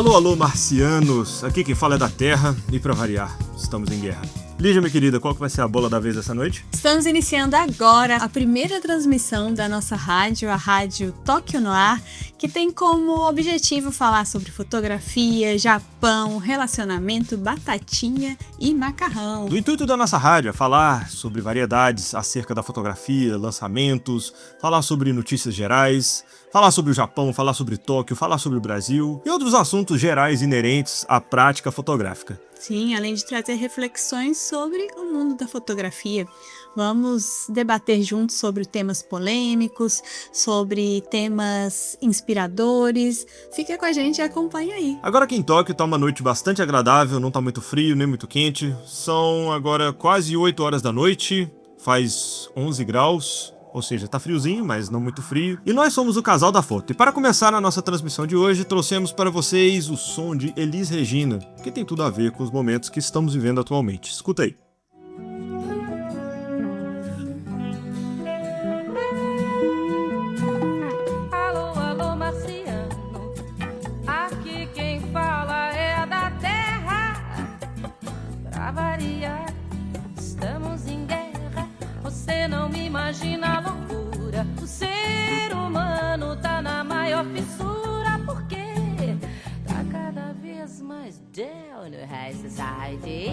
Alô, alô, marcianos! Aqui quem fala é da Terra e, pra variar, estamos em guerra. Lígia, minha querida, qual que vai ser a bola da vez dessa noite? Estamos iniciando agora a primeira transmissão da nossa rádio, a Rádio Tóquio no Ar, que tem como objetivo falar sobre fotografia, Japão, relacionamento, batatinha e macarrão. O intuito da nossa rádio é falar sobre variedades acerca da fotografia, lançamentos, falar sobre notícias gerais, falar sobre o Japão, falar sobre Tóquio, falar sobre o Brasil e outros assuntos gerais inerentes à prática fotográfica. Sim, além de trazer reflexões sobre o mundo da fotografia. Vamos debater juntos sobre temas polêmicos, sobre temas inspiradores. Fica com a gente e acompanha aí. Agora aqui em Tóquio tá uma noite bastante agradável, não tá muito frio nem muito quente. São agora quase 8 horas da noite, faz 11 graus. Ou seja, tá friozinho, mas não muito frio. E nós somos o Casal da Foto. E para começar a nossa transmissão de hoje, trouxemos para vocês o som de Elis Regina, que tem tudo a ver com os momentos que estamos vivendo atualmente. Escuta aí. Alô, alô, marciano, aqui quem fala é da Terra. Pra variar, estamos em guerra. Você não me imagina a loucura. O ser humano tá na maior fissura. Porque tá cada vez mais down no high society.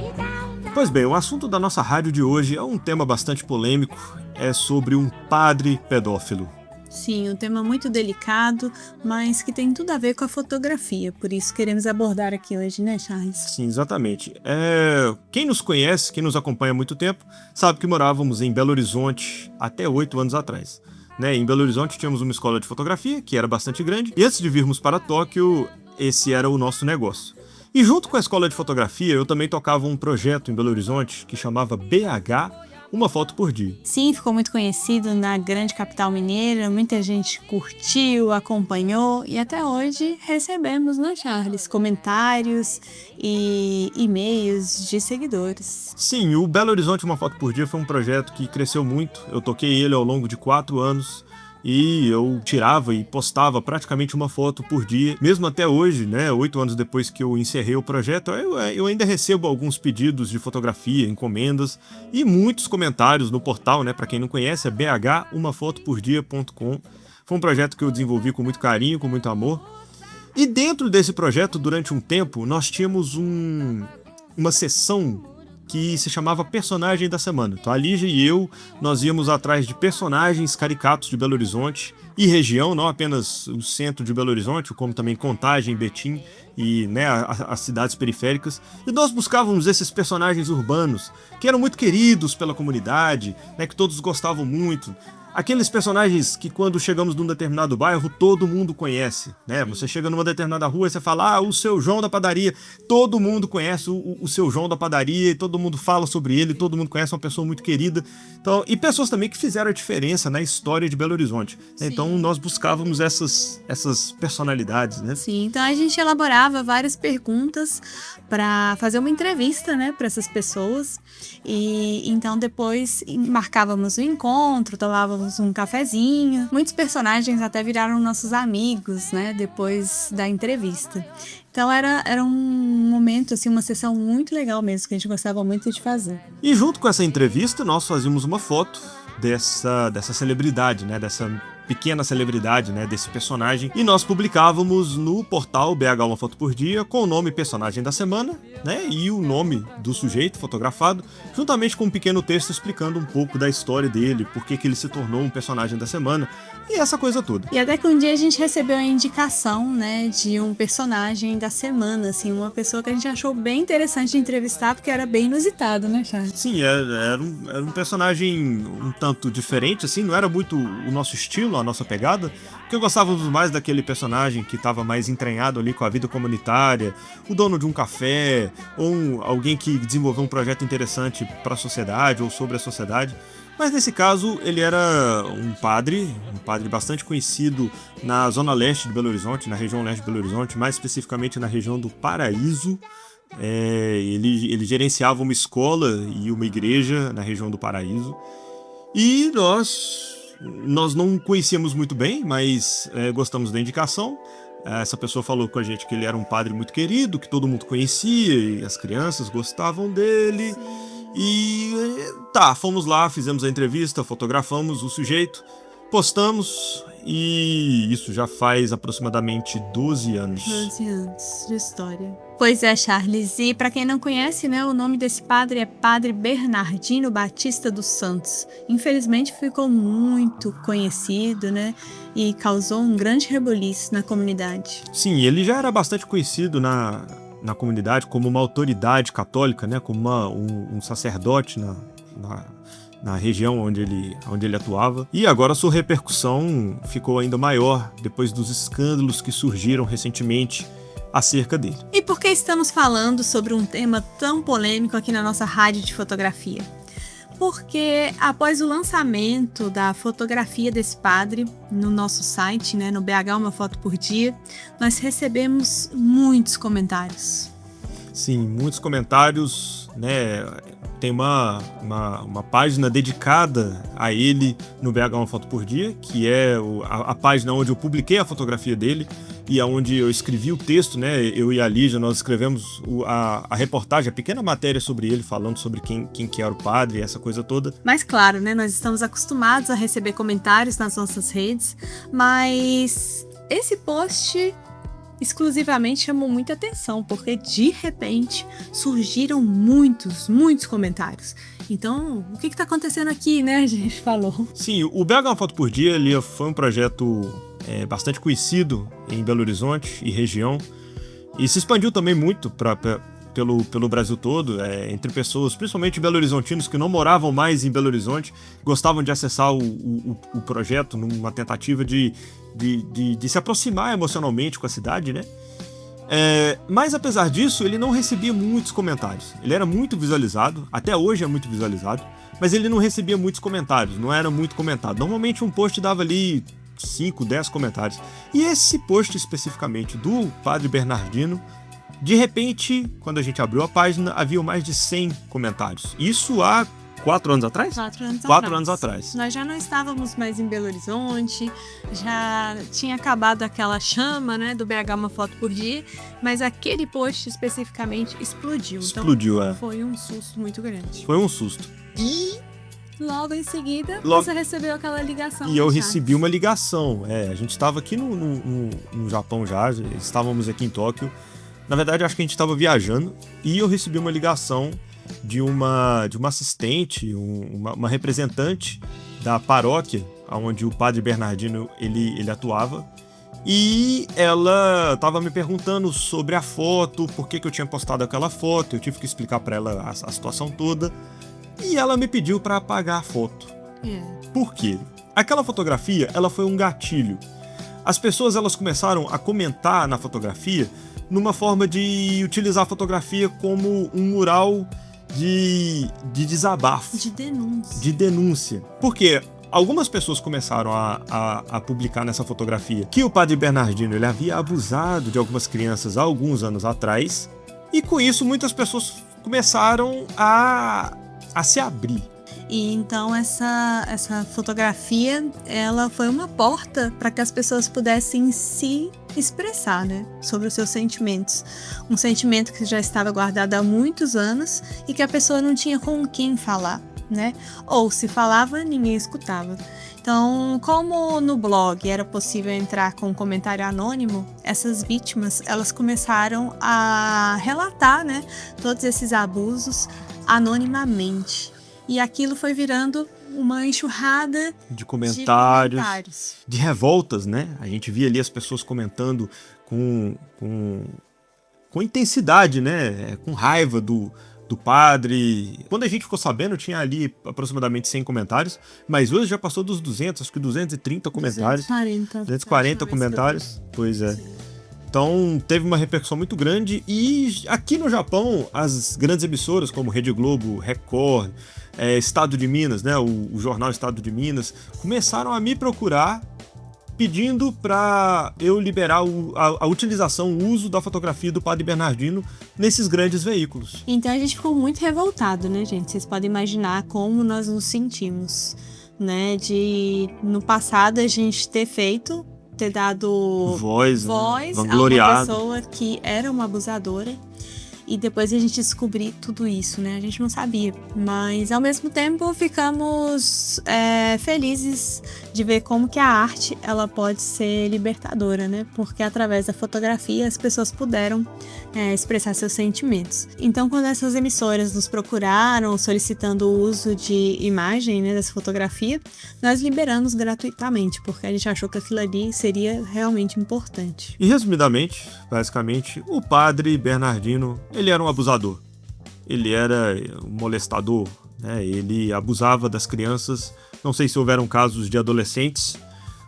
Pois bem, o assunto da nossa rádio de hoje é um tema bastante polêmico. É sobre um padre pedófilo. Sim, um tema muito delicado, mas que tem tudo a ver com a fotografia. Por isso queremos abordar aqui hoje, né, Charles? Sim, exatamente. Quem nos conhece, quem nos acompanha há muito tempo, sabe que morávamos em Belo Horizonte até 8 anos atrás. Em Belo Horizonte tínhamos uma escola de fotografia, que era bastante grande, e antes de virmos para Tóquio, esse era o nosso negócio. E junto com a escola de fotografia, eu também tocava um projeto em Belo Horizonte que chamava BH Uma Foto por Dia. Sim, ficou muito conhecido na grande capital mineira, muita gente curtiu, acompanhou e até hoje recebemos, né, Charles, comentários e e-mails de seguidores. Sim, o Belo Horizonte Uma Foto por Dia foi um projeto que cresceu muito. Eu toquei ele ao longo de 4 anos. E eu tirava e postava praticamente uma foto por dia, mesmo até hoje, 8 anos depois que eu encerrei o projeto, eu ainda recebo alguns pedidos de fotografia, encomendas e muitos comentários no portal, para quem não conhece, é bhumafotopordia.com. Foi um projeto que eu desenvolvi com muito carinho, com muito amor. E dentro desse projeto, durante um tempo, nós tínhamos uma sessão que se chamava Personagem da Semana. Então a Lígia e eu, nós íamos atrás de personagens caricatos de Belo Horizonte e região, não apenas o centro de Belo Horizonte, como também Contagem, Betim e as cidades periféricas. E nós buscávamos esses personagens urbanos, que eram muito queridos pela comunidade, que todos gostavam muito. Aqueles personagens que quando chegamos num determinado bairro, todo mundo conhece, Você chega numa determinada rua e você fala, o seu João da padaria. Todo mundo conhece o seu João da padaria e todo mundo fala sobre ele, todo mundo conhece uma pessoa muito querida. Então, e pessoas também que fizeram a diferença na história de Belo Horizonte. Então, nós buscávamos essas personalidades, Sim, então a gente elaborava várias perguntas para fazer uma entrevista, para essas pessoas. E então depois marcávamos um encontro, tomávamos um cafezinho. Muitos personagens até viraram nossos amigos, depois da entrevista. Então era um momento, assim, uma sessão muito legal mesmo, que a gente gostava muito de fazer. E junto com essa entrevista, nós fazíamos uma foto dessa celebridade, dessa pequena celebridade, desse personagem, e nós publicávamos no portal BH Uma Foto por Dia com o nome Personagem da Semana, e o nome do sujeito fotografado, juntamente com um pequeno texto explicando um pouco da história dele, por que ele se tornou um personagem da semana, e essa coisa toda. E até que um dia a gente recebeu a indicação, de um personagem da semana, assim, uma pessoa que a gente achou bem interessante de entrevistar, porque era bem inusitado, Charles? Sim, era um personagem um tanto diferente, assim, não era muito o nosso estilo, a nossa pegada, porque eu gostava mais daquele personagem que estava mais entranhado ali com a vida comunitária, o dono de um café, ou alguém que desenvolveu um projeto interessante para a sociedade ou sobre a sociedade. Mas nesse caso ele era um padre bastante conhecido na zona leste de Belo Horizonte, na região leste de Belo Horizonte, mais especificamente na região do Paraíso. Ele gerenciava uma escola e uma igreja na região do Paraíso. E nós não conhecíamos muito bem, mas gostamos da indicação. Essa pessoa falou com a gente que ele era um padre muito querido, que todo mundo conhecia e as crianças gostavam dele. E tá, fomos lá, fizemos a entrevista, fotografamos o sujeito, postamos e isso já faz aproximadamente 12 anos. 12 anos de história. Pois é, Charles. E para quem não conhece, né, o nome desse padre é Padre Bernardino Batista dos Santos. Infelizmente ficou muito conhecido, né, e causou um grande rebuliço na comunidade. Sim, ele já era bastante conhecido na comunidade como uma autoridade católica, né, como um sacerdote na região onde ele atuava. E agora sua repercussão ficou ainda maior depois dos escândalos que surgiram recentemente acerca dele. E por que estamos falando sobre um tema tão polêmico aqui na nossa rádio de fotografia? Porque após o lançamento da fotografia desse padre no nosso site, né, no BH Uma Foto por Dia, nós recebemos muitos comentários. Sim, muitos comentários, né? Tem uma página dedicada a ele no BH Uma Foto por Dia, que é a página onde eu publiquei a fotografia dele e onde eu escrevi o texto, né? Eu e a Lígia, nós escrevemos a reportagem, a pequena matéria sobre ele, falando sobre quem que era o padre, essa coisa toda. Mas claro, né? Nós estamos acostumados a receber comentários nas nossas redes, mas esse post exclusivamente chamou muita atenção, porque de repente surgiram muitos comentários. Então, o que está acontecendo aqui, né? A gente falou. Sim, o BH Uma Foto por Dia ele foi um projeto bastante conhecido em Belo Horizonte e região, e se expandiu também muito pelo Brasil todo, entre pessoas, principalmente belo-horizontinos que não moravam mais em Belo Horizonte, gostavam de acessar o projeto numa tentativa de se aproximar emocionalmente com a cidade, né? Mas apesar disso, ele não recebia muitos comentários. Ele era muito visualizado, até hoje é muito visualizado, mas ele não recebia muitos comentários, não era muito comentado. Normalmente um post dava ali 5, 10 comentários. E esse post especificamente do Padre Bernardino, de repente, quando a gente abriu a página, havia mais de 100 comentários. Isso há 4 anos atrás? 4 anos atrás. Nós já não estávamos mais em Belo Horizonte, já tinha acabado aquela chama, né, do BH Uma Foto por Dia, mas aquele post especificamente explodiu. Explodiu, então, foi um susto muito grande. Foi um susto. E logo em seguida, você recebeu aquela ligação. E eu recebi uma ligação. A gente estava aqui no Japão já, estávamos aqui em Tóquio. Na verdade, acho que a gente estava viajando e eu recebi uma ligação de uma assistente, uma representante da paróquia onde o Padre Bernardino ele atuava. E ela estava me perguntando sobre a foto, por que eu tinha postado aquela foto. Eu tive que explicar para ela a situação toda. E ela me pediu para apagar a foto. Por quê? Aquela fotografia, ela foi um gatilho. As pessoas elas começaram a comentar na fotografia numa forma de utilizar a fotografia como um mural de desabafo. De denúncia. Por quê? Algumas pessoas começaram a publicar nessa fotografia que o Padre Bernardino ele havia abusado de algumas crianças há alguns anos atrás. E com isso muitas pessoas começaram a se abrir. E então essa fotografia, ela foi uma porta para que as pessoas pudessem se expressar, né, sobre os seus sentimentos. Um sentimento que já estava guardado há muitos anos e que a pessoa não tinha com quem falar, né? Ou se falava, ninguém escutava. Então, como no blog era possível entrar com um comentário anônimo, essas vítimas, elas começaram a relatar, né, todos esses abusos anonimamente. E aquilo foi virando uma enxurrada de comentários, de revoltas, né? A gente via ali as pessoas comentando com intensidade, né? Com raiva do padre. Quando a gente ficou sabendo, tinha ali aproximadamente 100 comentários, mas hoje já passou dos 200, acho que 230 comentários. 240 comentários. Pois é. Sim. Então, teve uma repercussão muito grande e aqui no Japão, as grandes emissoras como Rede Globo, Record, Estado de Minas, né, o jornal Estado de Minas, começaram a me procurar pedindo para eu liberar a utilização, o uso da fotografia do Padre Bernardino nesses grandes veículos. Então, a gente ficou muito revoltado, né, gente? Vocês podem imaginar como nós nos sentimos, né, de no passado a gente ter feito ter dado voz, né? a uma Vangloriado. pessoa que era uma abusadora. E depois a gente descobriu tudo isso, né? A gente não sabia. Mas, ao mesmo tempo, ficamos felizes de ver como que a arte ela pode ser libertadora, né? Porque através da fotografia as pessoas puderam expressar seus sentimentos. Então, quando essas emissoras nos procuraram solicitando o uso de imagem, né, dessa fotografia, nós liberamos gratuitamente, porque a gente achou que aquilo ali seria realmente importante. E resumidamente, basicamente, o padre Bernardino, ele era um abusador. Ele era um molestador, né? Ele abusava das crianças. Não sei se houveram casos de adolescentes,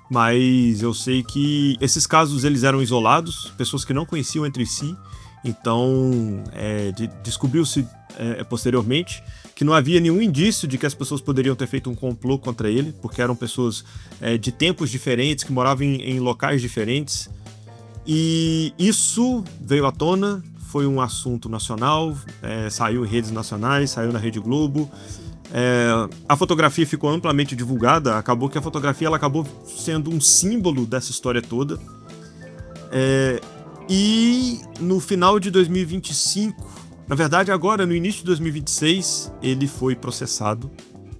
mas eu sei que esses casos eles eram isolados, pessoas que não conheciam entre si. Então, descobriu-se posteriormente que não havia nenhum indício de que as pessoas poderiam ter feito um complô contra ele, porque eram pessoas de tempos diferentes, que moravam em locais diferentes. E isso veio à tona, foi um assunto nacional, saiu em redes nacionais, saiu na Rede Globo. A fotografia ficou amplamente divulgada, acabou que a fotografia ela acabou sendo um símbolo dessa história toda. E no final de 2025, na verdade agora no início de 2026, ele foi processado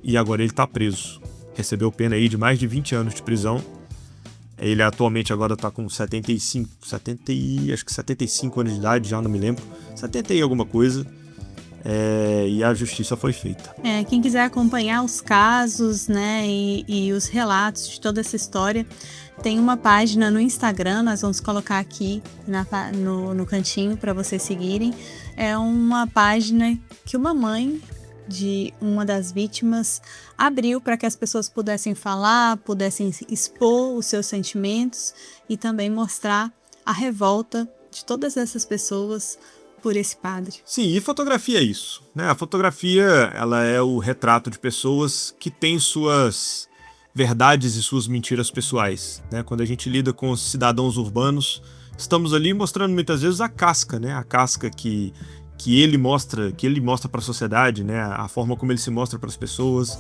e agora ele está preso. Recebeu pena aí de mais de 20 anos de prisão. Ele atualmente agora está com 75 anos de idade, já não me lembro, 70 e alguma coisa. E a justiça foi feita. Quem quiser acompanhar os casos, né, e os relatos de toda essa história, tem uma página no Instagram, nós vamos colocar aqui no cantinho para vocês seguirem. É uma página que uma mãe de uma das vítimas abriu para que as pessoas pudessem falar, pudessem expor os seus sentimentos e também mostrar a revolta de todas essas pessoas por esse padre. Sim, e fotografia é isso, né? A fotografia, ela é o retrato de pessoas que têm suas verdades e suas mentiras pessoais, né? Quando a gente lida com os cidadãos urbanos, estamos ali mostrando muitas vezes a casca, né? A casca que ele mostra para a sociedade, né? A forma como ele se mostra para as pessoas.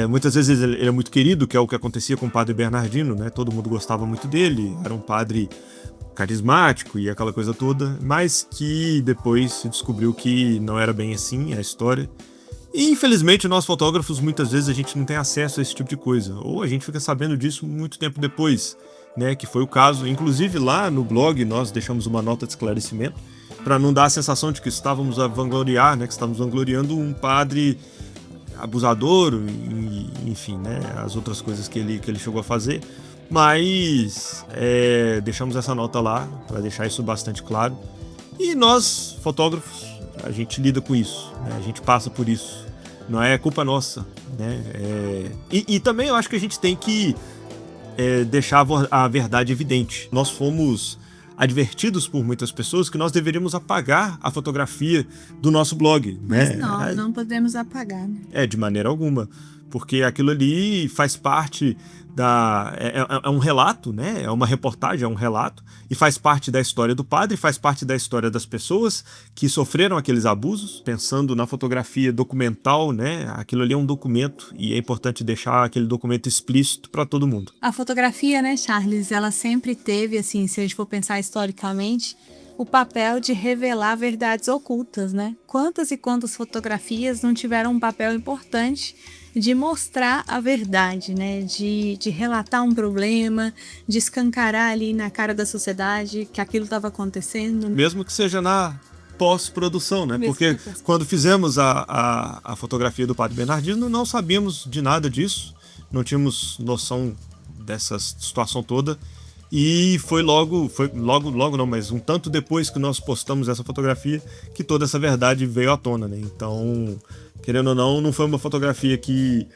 Muitas vezes ele é muito querido, que é o que acontecia com o padre Bernardino, né? Todo mundo gostava muito dele, era um padre carismático e aquela coisa toda, mas que depois se descobriu que não era bem assim a história. E infelizmente nós fotógrafos muitas vezes a gente não tem acesso a esse tipo de coisa, ou a gente fica sabendo disso muito tempo depois, né? Que foi o caso, inclusive lá no blog nós deixamos uma nota de esclarecimento para não dar a sensação de que estávamos a vangloriar, né? Que estávamos vangloriando um padre abusador, e, enfim, né? As outras coisas que ele chegou a fazer. Mas deixamos essa nota lá para deixar isso bastante claro. E nós, fotógrafos, a gente lida com isso, né? A gente passa por isso. Não é culpa nossa, né? E também eu acho que a gente tem que deixar a verdade evidente. Nós fomos advertidos por muitas pessoas que nós deveríamos apagar a fotografia do nosso blog, né? Mas não podemos apagar, né? De maneira alguma. Porque aquilo ali faz parte é um relato, né? É uma reportagem, é um relato, e faz parte da história do padre, faz parte da história das pessoas que sofreram aqueles abusos. Pensando na fotografia documental, né? Aquilo ali é um documento e é importante deixar aquele documento explícito para todo mundo. A fotografia, né, Charles, ela sempre teve, assim, se a gente for pensar historicamente, o papel de revelar verdades ocultas, né? Quantas e quantas fotografias não tiveram um papel importante de mostrar a verdade, né? De relatar um problema, de escancarar ali na cara da sociedade que aquilo estava acontecendo. Mesmo que seja na pós-produção, né? Porque quando fizemos a fotografia do padre Bernardino, não sabíamos de nada disso, não tínhamos noção dessa situação toda. E foi logo não, mas um tanto depois que nós postamos essa fotografia que toda essa verdade veio à tona, né? Então, querendo ou não foi uma fotografia que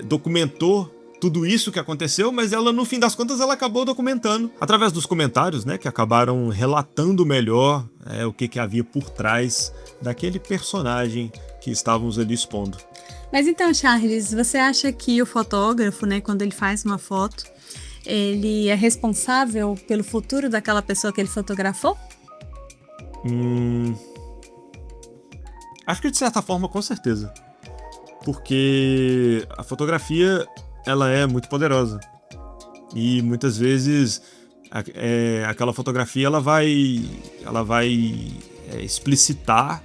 documentou tudo isso que aconteceu, mas ela, no fim das contas, ela acabou documentando através dos comentários, né? Que acabaram relatando melhor o que havia por trás daquele personagem que estávamos ali expondo. Mas então, Charles, você acha que o fotógrafo, né, quando ele faz uma foto, ele é responsável pelo futuro daquela pessoa que ele fotografou? Acho que de certa forma, com certeza. Porque a fotografia, ela é muito poderosa. E muitas vezes aquela fotografia ela vai explicitar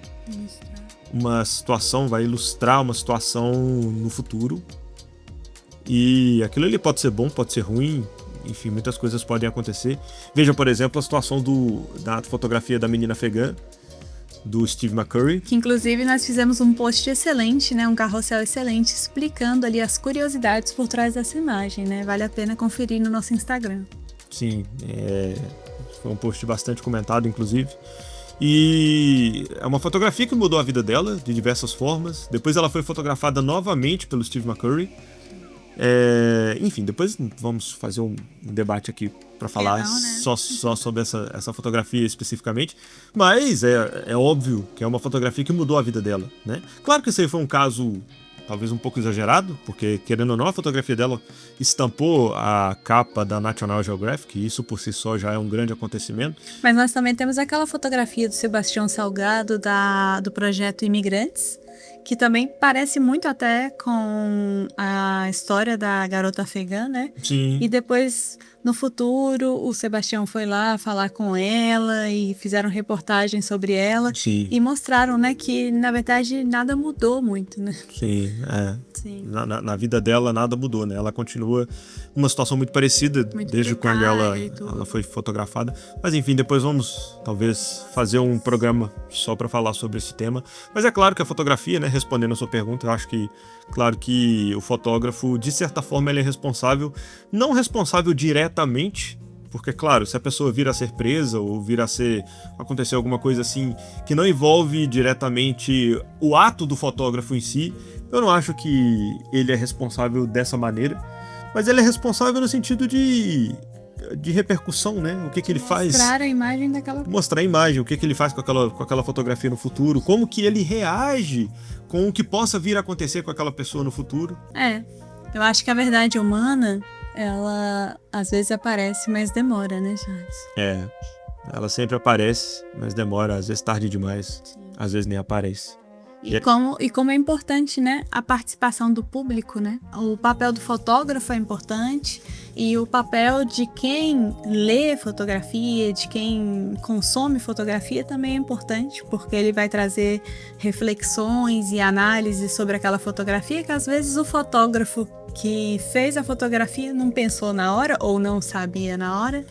uma situação, vai ilustrar uma situação no futuro. E aquilo ali pode ser bom, pode ser ruim, enfim, muitas coisas podem acontecer. Veja, por exemplo, a situação da fotografia da menina afegã, do Steve McCurry. Que inclusive nós fizemos um post excelente, né? Um carrossel excelente, explicando ali as curiosidades por trás dessa imagem, né? Vale a pena conferir no nosso Instagram. Sim, foi um post bastante comentado, inclusive. E é uma fotografia que mudou a vida dela de diversas formas. Depois ela foi fotografada novamente pelo Steve McCurry. Enfim, depois vamos fazer um debate aqui para falar só sobre essa fotografia especificamente. Mas é óbvio que é uma fotografia que mudou a vida dela, né? Claro que esse aí foi um caso talvez um pouco exagerado, porque, querendo ou não, a fotografia dela estampou a capa da National Geographic, e isso por si só já é um grande acontecimento. Mas nós também temos aquela fotografia do Sebastião Salgado, do projeto Imigrantes, que também parece muito até com a história da garota afegã, né? Sim. E depois, no futuro, o Sebastião foi lá falar com ela e fizeram reportagem sobre ela. Sim. E mostraram, né, que na verdade nada mudou muito, né? Sim, Sim. Na vida dela nada mudou, né? Ela continua numa situação muito parecida desde quando ela foi fotografada. Mas enfim, depois vamos talvez fazer um programa só para falar sobre esse tema. Mas é claro que a fotografia, né, respondendo a sua pergunta, eu acho que, claro que o fotógrafo, de certa forma, ele é responsável, não responsável diretamente, porque, claro, se a pessoa vir a ser presa ou vir a acontecer alguma coisa assim que não envolve diretamente o ato do fotógrafo em si, eu não acho que ele é responsável dessa maneira, mas ele é responsável no sentido de repercussão, né? O que ele faz. Mostrar a imagem daquela... Mostrar a imagem, o que ele faz com aquela fotografia no futuro, como que ele reage com o que possa vir a acontecer com aquela pessoa no futuro. Eu acho que a verdade humana, ela às vezes aparece, mas demora, né, Charles? Ela sempre aparece, mas demora, às vezes tarde demais, às vezes nem aparece. E como é importante, né, a participação do público, né? O papel do fotógrafo é importante e o papel de quem lê fotografia, de quem consome fotografia também é importante, porque ele vai trazer reflexões e análises sobre aquela fotografia que às vezes o fotógrafo que fez a fotografia não pensou na hora ou não sabia na hora,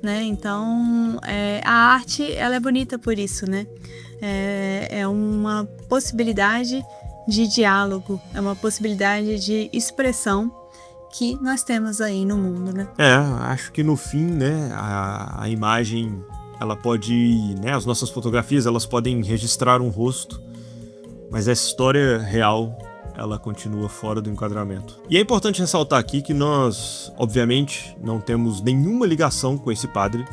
né? Então, a arte, ela é bonita por isso, né? É uma possibilidade de diálogo, é uma possibilidade de expressão que nós temos aí no mundo, né? Acho que no fim, né, a imagem, ela pode, né, as nossas fotografias, elas podem registrar um rosto, mas a história real, ela continua fora do enquadramento. E é importante ressaltar aqui que nós, obviamente, não temos nenhuma ligação com esse padre.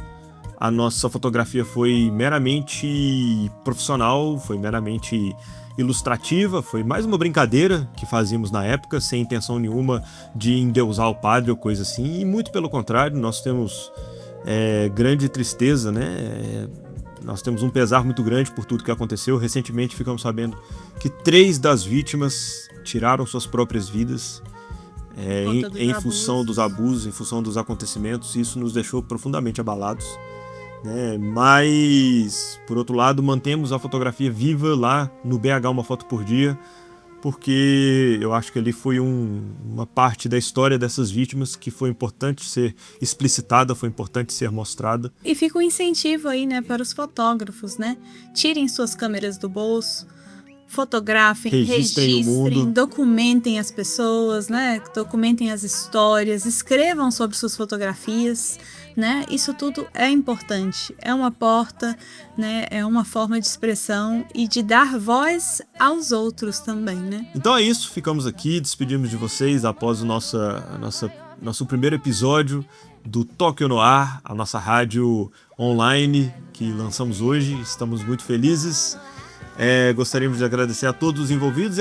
A nossa fotografia foi meramente profissional, foi meramente ilustrativa, foi mais uma brincadeira que fazíamos na época, sem intenção nenhuma de endeusar o padre ou coisa assim, e muito pelo contrário, nós temos grande tristeza, né? Nós temos um pesar muito grande por tudo que aconteceu. Recentemente ficamos sabendo que 3 das vítimas tiraram suas próprias vidas em função dos abusos, em função dos acontecimentos, e isso nos deixou profundamente abalados. Mas, por outro lado, mantemos a fotografia viva lá no BH Uma Foto por Dia, porque eu acho que ali foi uma parte da história dessas vítimas que foi importante ser explicitada, foi importante ser mostrada. E fica um incentivo aí, né, para os fotógrafos, né? Tirem suas câmeras do bolso, fotografem, registrem o mundo, documentem as pessoas, né? Documentem as histórias, escrevam sobre suas fotografias, né? Isso tudo é importante, é uma porta, né? É uma forma de expressão e de dar voz aos outros também, né? Então é isso, ficamos aqui, despedimos de vocês após o nosso primeiro episódio do Tóquio no Ar, a nossa rádio online que lançamos hoje. Estamos muito felizes. Gostaríamos de agradecer a todos os envolvidos e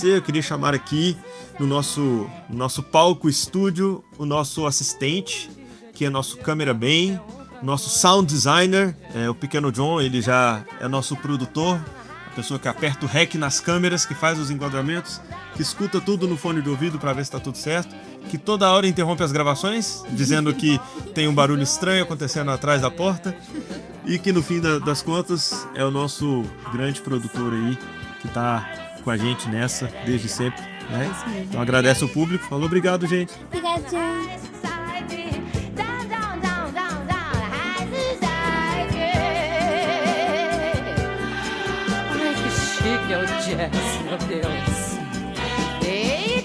eu queria chamar aqui no nosso palco estúdio o nosso assistente, que é nosso cameraman, nosso sound designer, o pequeno John. Ele já é nosso produtor, a pessoa que aperta o REC nas câmeras, que faz os enquadramentos, que escuta tudo no fone de ouvido para ver se está tudo certo. que toda hora interrompe as gravações, dizendo que tem um barulho estranho acontecendo atrás da porta e que no fim das contas é o nosso grande produtor aí que tá com a gente nessa desde sempre, né? Então agradece o público, falou obrigado, gente. Obrigada, gente. Ai, que chique é o jazz, meu Deus. Ei!